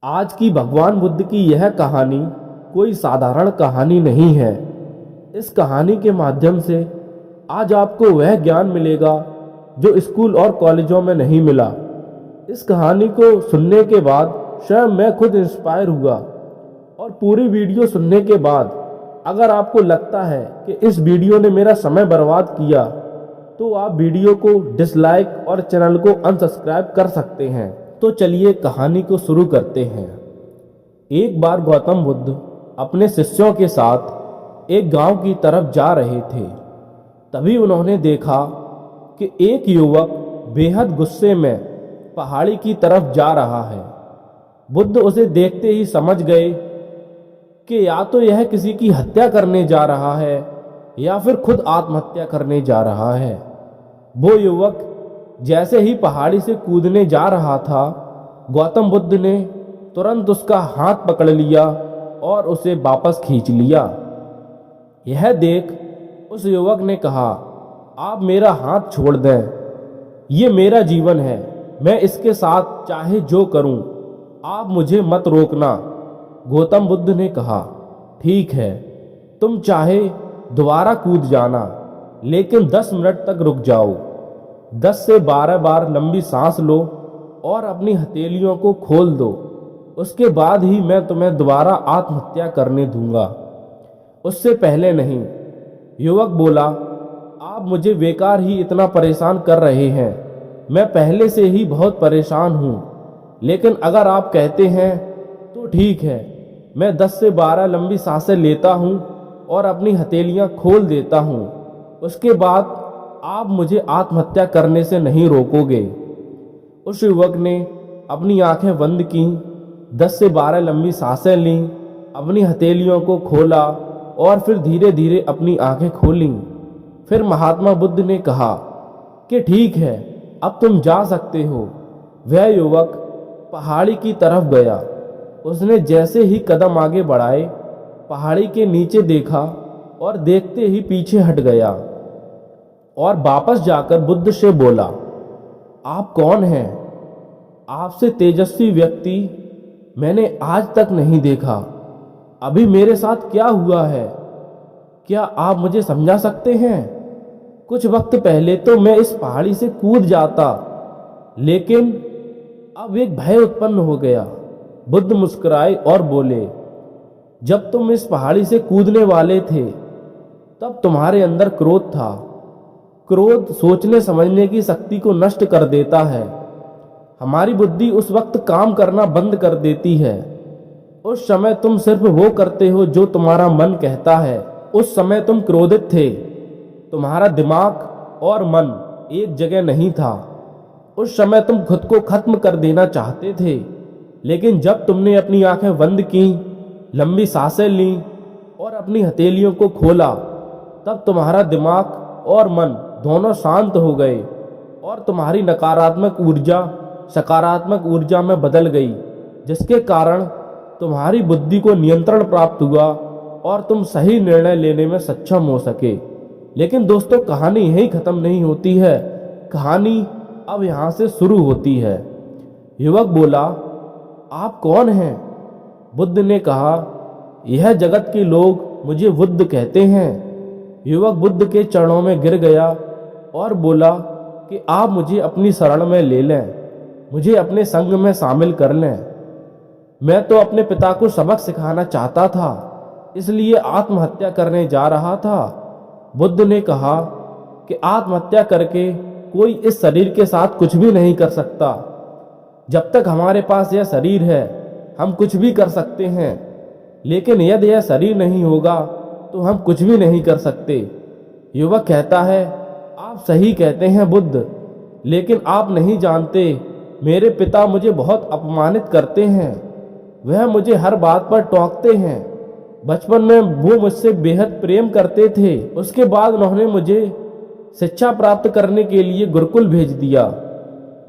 आज की भगवान बुद्ध की यह कहानी कोई साधारण कहानी नहीं है। इस कहानी के माध्यम से आज आपको वह ज्ञान मिलेगा जो स्कूल और कॉलेजों में नहीं मिला। इस कहानी को सुनने के बाद स्वयं मैं खुद इंस्पायर हुआ और पूरी वीडियो सुनने के बाद अगर आपको लगता है कि इस वीडियो ने मेरा समय बर्बाद किया तो आप वीडियो को डिसलाइक और चैनल को अनसब्सक्राइब कर सकते हैं। तो चलिए कहानी को शुरू करते हैं। एक बार गौतम बुद्ध अपने शिष्यों के साथ एक गांव की तरफ जा रहे थे। तभी उन्होंने देखा कि एक युवक बेहद गुस्से में पहाड़ी की तरफ जा रहा है। बुद्ध उसे देखते ही समझ गए कि या तो यह किसी की हत्या करने जा रहा है या फिर खुद आत्महत्या करने जा रहा है। वो युवक जैसे ही पहाड़ी से कूदने जा रहा था, गौतम बुद्ध ने तुरंत उसका हाथ पकड़ लिया और उसे वापस खींच लिया। यह देख उस युवक ने कहा, आप मेरा हाथ छोड़ दें, ये मेरा जीवन है, मैं इसके साथ चाहे जो करूं, आप मुझे मत रोकना। गौतम बुद्ध ने कहा, ठीक है, तुम चाहे दोबारा कूद जाना, लेकिन 10 मिनट तक रुक जाओ। 10 से 12 बार लंबी सांस लो और अपनी हथेलियों को खोल दो। उसके बाद ही मैं तुम्हें दोबारा आत्महत्या करने दूंगा, उससे पहले नहीं। युवक बोला, आप मुझे बेकार ही इतना परेशान कर रहे हैं, मैं पहले से ही बहुत परेशान हूँ, लेकिन अगर आप कहते हैं तो ठीक है, मैं 10 से 12 लंबी सांसें लेता हूँ और अपनी हथेलियाँ खोल देता हूँ। उसके बाद आप मुझे आत्महत्या करने से नहीं रोकोगे। उस युवक ने अपनी आंखें बंद की, 10 से 12 लंबी सांसें लीं, अपनी हथेलियों को खोला और फिर धीरे धीरे अपनी आंखें खोलीं। फिर महात्मा बुद्ध ने कहा कि ठीक है, अब तुम जा सकते हो। वह युवक पहाड़ी की तरफ गया। उसने जैसे ही कदम आगे बढ़ाए, पहाड़ी के नीचे देखा और देखते ही पीछे हट गया और वापस जाकर बुद्ध से बोला, आप कौन हैं? आपसे तेजस्वी व्यक्ति मैंने आज तक नहीं देखा। अभी मेरे साथ क्या हुआ है, क्या आप मुझे समझा सकते हैं? कुछ वक्त पहले तो मैं इस पहाड़ी से कूद जाता, लेकिन अब एक भय उत्पन्न हो गया। बुद्ध मुस्कुराए और बोले, जब तुम इस पहाड़ी से कूदने वाले थे तब तुम्हारे अंदर क्रोध था। क्रोध सोचने समझने की शक्ति को नष्ट कर देता है। हमारी बुद्धि उस वक्त काम करना बंद कर देती है। उस समय तुम सिर्फ वो करते हो जो तुम्हारा मन कहता है। उस समय तुम क्रोधित थे, तुम्हारा दिमाग और मन एक जगह नहीं था। उस समय तुम खुद को खत्म कर देना चाहते थे, लेकिन जब तुमने अपनी आंखें बंद की, लंबी सांसें लीं और अपनी हथेलियों को खोला, तब तुम्हारा दिमाग और मन दोनों शांत हो गए और तुम्हारी नकारात्मक ऊर्जा सकारात्मक ऊर्जा में बदल गई, जिसके कारण तुम्हारी बुद्धि को नियंत्रण प्राप्त हुआ और तुम सही निर्णय लेने में सक्षम हो सके। लेकिन दोस्तों, कहानी यहीं खत्म नहीं होती है, कहानी अब यहाँ से शुरू होती है। युवक बोला, आप कौन हैं? बुद्ध ने कहा, यह जगत के लोग मुझे बुद्ध कहते हैं। युवक बुद्ध के चरणों में गिर गया और बोला कि आप मुझे अपनी शरण में ले लें, मुझे अपने संग में शामिल कर लें। मैं तो अपने पिता को सबक सिखाना चाहता था, इसलिए आत्महत्या करने जा रहा था। बुद्ध ने कहा कि आत्महत्या करके कोई इस शरीर के साथ कुछ भी नहीं कर सकता। जब तक हमारे पास यह शरीर है, हम कुछ भी कर सकते हैं, लेकिन यदि यह शरीर नहीं होगा तो हम कुछ भी नहीं कर सकते। युवक कहता है, आप सही कहते हैं बुद्ध, लेकिन आप नहीं जानते, मेरे पिता मुझे बहुत अपमानित करते हैं। वह मुझे हर बात पर टोकते हैं। बचपन में वो मुझसे बेहद प्रेम करते थे। उसके बाद उन्होंने मुझे शिक्षा प्राप्त करने के लिए गुरुकुल भेज दिया।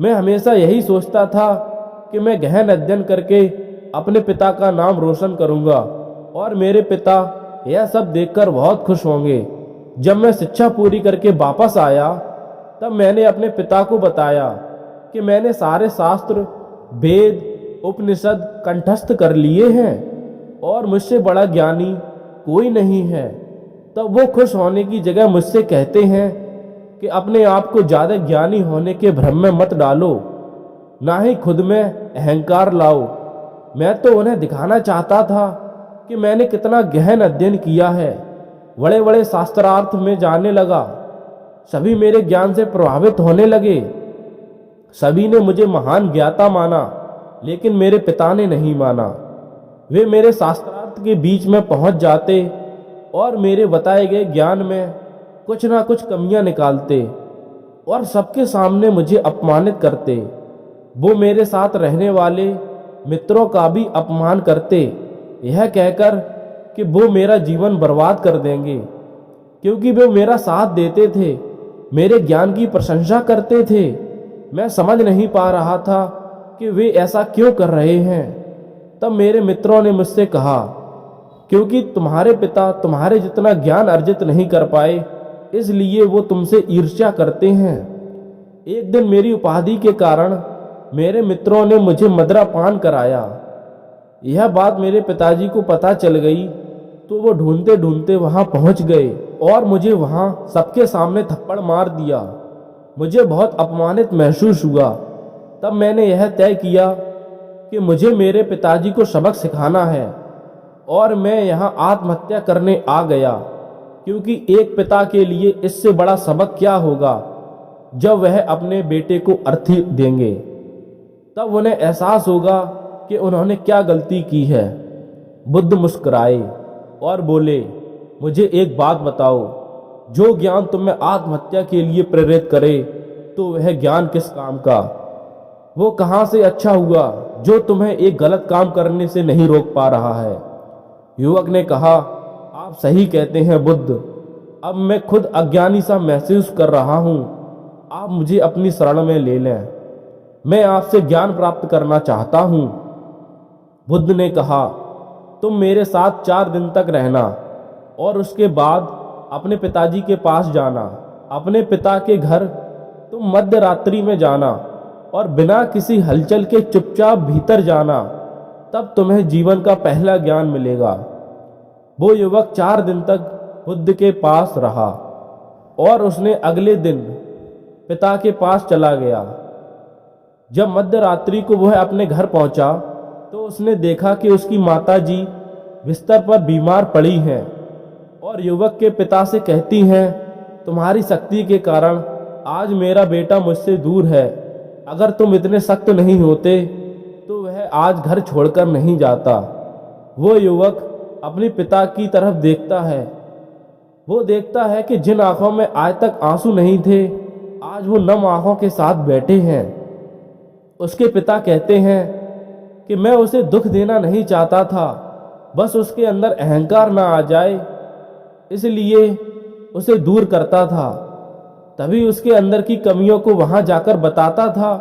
मैं हमेशा यही सोचता था कि मैं गहन अध्ययन करके अपने पिता का नाम रोशन करूंगा और मेरे पिता यह सब देखकर बहुत खुश होंगे। जब मैं शिक्षा पूरी करके वापस आया, तब मैंने अपने पिता को बताया कि मैंने सारे शास्त्र, वेद उपनिषद कंठस्थ कर लिए हैं और मुझसे बड़ा ज्ञानी कोई नहीं है, तब वो खुश होने की जगह मुझसे कहते हैं कि अपने आप को ज़्यादा ज्ञानी होने के भ्रम में मत डालो, ना ही खुद में अहंकार लाओ। मैं तो उन्हें दिखाना चाहता था कि मैंने कितना गहन अध्ययन किया है, बड़े बड़े शास्त्रार्थ में जाने लगा। सभी मेरे ज्ञान से प्रभावित होने लगे। सभी ने मुझे महान ज्ञाता माना, लेकिन मेरे पिता ने नहीं माना। वे मेरे शास्त्रार्थ के बीच में पहुंच जाते और मेरे बताए गए ज्ञान में कुछ ना कुछ कमियां निकालते और सबके सामने मुझे अपमानित करते। वो मेरे साथ रहने वाले मित्रों का भी अपमान करते, यह कहकर कि वो मेरा जीवन बर्बाद कर देंगे, क्योंकि वे मेरा साथ देते थे, मेरे ज्ञान की प्रशंसा करते थे। मैं समझ नहीं पा रहा था कि वे ऐसा क्यों कर रहे हैं। तब मेरे मित्रों ने मुझसे कहा, क्योंकि तुम्हारे पिता तुम्हारे जितना ज्ञान अर्जित नहीं कर पाए, इसलिए वो तुमसे ईर्ष्या करते हैं। एक दिन मेरी उपाधि के कारण मेरे मित्रों ने मुझे मदिरा पान कराया। यह बात मेरे पिताजी को पता चल गई तो वो ढूंढते ढूंढते वहां पहुंच गए और मुझे वहां सबके सामने थप्पड़ मार दिया। मुझे बहुत अपमानित महसूस हुआ। तब मैंने यह तय किया कि मुझे मेरे पिताजी को सबक सिखाना है और मैं यहाँ आत्महत्या करने आ गया, क्योंकि एक पिता के लिए इससे बड़ा सबक क्या होगा जब वह अपने बेटे को अर्थी देंगे। तब उन्हें एहसास होगा कि उन्होंने क्या गलती की है। बुद्ध मुस्कुराए और बोले, मुझे एक बात बताओ, जो ज्ञान तुम्हें आत्महत्या के लिए प्रेरित करे तो वह ज्ञान किस काम का? वो कहाँ से अच्छा हुआ जो तुम्हें एक गलत काम करने से नहीं रोक पा रहा है? युवक ने कहा, आप सही कहते हैं बुद्ध, अब मैं खुद अज्ञानी सा महसूस कर रहा हूँ। आप मुझे अपनी शरण में ले लें, मैं आपसे ज्ञान प्राप्त करना चाहता हूँ। बुद्ध ने कहा, तुम मेरे साथ 4 दिन तक रहना और उसके बाद अपने पिताजी के पास जाना। अपने पिता के घर तुम मध्य रात्रि में जाना और बिना किसी हलचल के चुपचाप भीतर जाना, तब तुम्हें जीवन का पहला ज्ञान मिलेगा। वो युवक 4 दिन तक बुद्ध के पास रहा और उसने अगले दिन पिता के पास चला गया। जब मध्य रात्रि को वह अपने घर पहुंचा तो उसने देखा कि उसकी माताजी बिस्तर पर बीमार पड़ी हैं और युवक के पिता से कहती हैं, तुम्हारी शक्ति के कारण आज मेरा बेटा मुझसे दूर है। अगर तुम इतने सख्त नहीं होते तो वह आज घर छोड़कर नहीं जाता। वो युवक अपने पिता की तरफ देखता है। वो देखता है कि जिन आंखों में आज तक आंसू नहीं थे, आज वो नम आंखों के साथ बैठे हैं। उसके पिता कहते हैं कि मैं उसे दुख देना नहीं चाहता था, बस उसके अंदर अहंकार ना आ जाए, इसलिए उसे दूर करता था। तभी उसके अंदर की कमियों को वहां जाकर बताता था,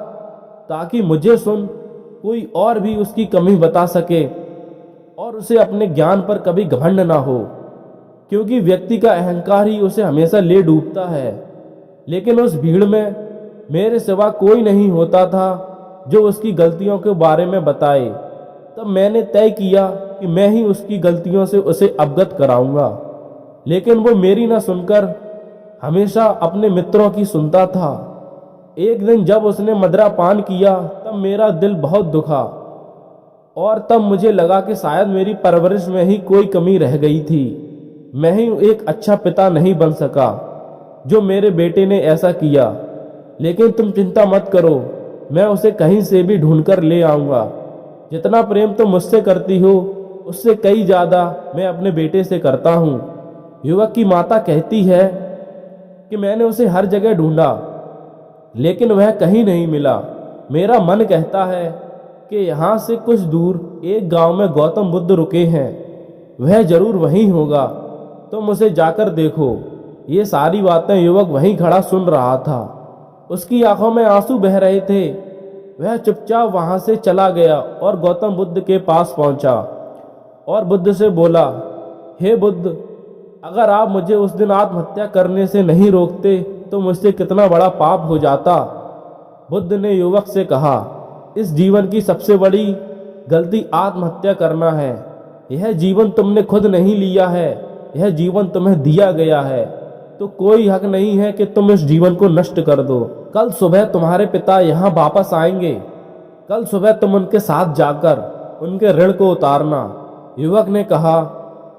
ताकि मुझे सुन कोई और भी उसकी कमी बता सके और उसे अपने ज्ञान पर कभी घमंड ना हो, क्योंकि व्यक्ति का अहंकार ही उसे हमेशा ले डूबता है। लेकिन उस भीड़ में मेरे सिवा कोई नहीं होता था जो उसकी गलतियों के बारे में बताए। तब मैंने तय किया कि मैं ही उसकी गलतियों से उसे अवगत कराऊंगा। लेकिन वो मेरी न सुनकर हमेशा अपने मित्रों की सुनता था। एक दिन जब उसने मदिरा पान किया तब मेरा दिल बहुत दुखा और तब मुझे लगा कि शायद मेरी परवरिश में ही कोई कमी रह गई थी। मैं ही एक अच्छा पिता नहीं बन सका जो मेरे बेटे ने ऐसा किया। लेकिन तुम चिंता मत करो, मैं उसे कहीं से भी ढूंढकर ले आऊंगा। जितना प्रेम तुम मुझसे करती हो उससे कई ज्यादा मैं अपने बेटे से करता हूँ। युवक की माता कहती है कि मैंने उसे हर जगह ढूंढा, लेकिन वह कहीं नहीं मिला। मेरा मन कहता है कि यहाँ से कुछ दूर एक गांव में गौतम बुद्ध रुके हैं, वह जरूर वहीं होगा, तुम उसे जाकर देखो। ये सारी बातें युवक वहीं खड़ा सुन रहा था। उसकी आंखों में आंसू बह रहे थे। वह चुपचाप वहां से चला गया और गौतम बुद्ध के पास पहुंचा और बुद्ध से बोला, हे बुद्ध, अगर आप मुझे उस दिन आत्महत्या करने से नहीं रोकते तो मुझसे कितना बड़ा पाप हो जाता। बुद्ध ने युवक से कहा, इस जीवन की सबसे बड़ी गलती आत्महत्या करना है। यह जीवन तुमने खुद नहीं लिया है, यह जीवन तुम्हें दिया गया है, तो कोई हक नहीं है कि तुम इस जीवन को नष्ट कर दो। कल सुबह तुम्हारे पिता यहाँ वापस आएंगे, कल सुबह तुम उनके साथ जाकर उनके ऋण को उतारना। युवक ने कहा,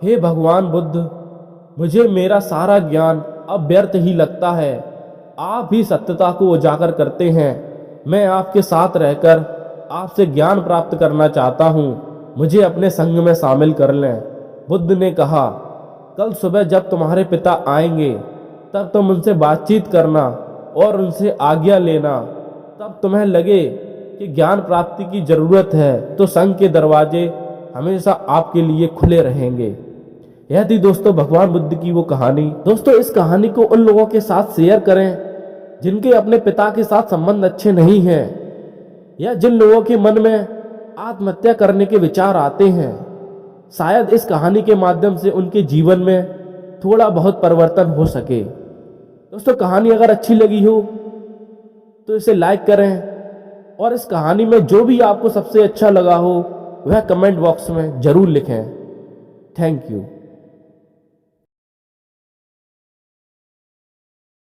हे भगवान बुद्ध, मुझे मेरा सारा ज्ञान अब व्यर्थ ही लगता है। आप ही सत्यता को उजागर करते हैं। मैं आपके साथ रहकर आपसे ज्ञान प्राप्त करना चाहता हूँ। मुझे अपने संग में शामिल कर लें। बुद्ध ने कहा, कल सुबह जब तुम्हारे पिता आएंगे तब तुम उनसे बातचीत करना और उनसे आज्ञा लेना। तब तुम्हें लगे कि ज्ञान प्राप्ति की जरूरत है तो संघ के दरवाजे हमेशा आपके लिए खुले रहेंगे। यह थी दोस्तों भगवान बुद्ध की वो कहानी। दोस्तों इस कहानी को उन लोगों के साथ शेयर करें जिनके अपने पिता के साथ संबंध अच्छे नहीं हैं, या जिन लोगों के मन में आत्महत्या करने के विचार आते हैं। शायद इस कहानी के माध्यम से उनके जीवन में थोड़ा बहुत परिवर्तन हो सके। दोस्तों कहानी अगर अच्छी लगी हो तो इसे लाइक करें और इस कहानी में जो भी आपको सबसे अच्छा लगा हो वह कमेंट बॉक्स में जरूर लिखें। Thank you.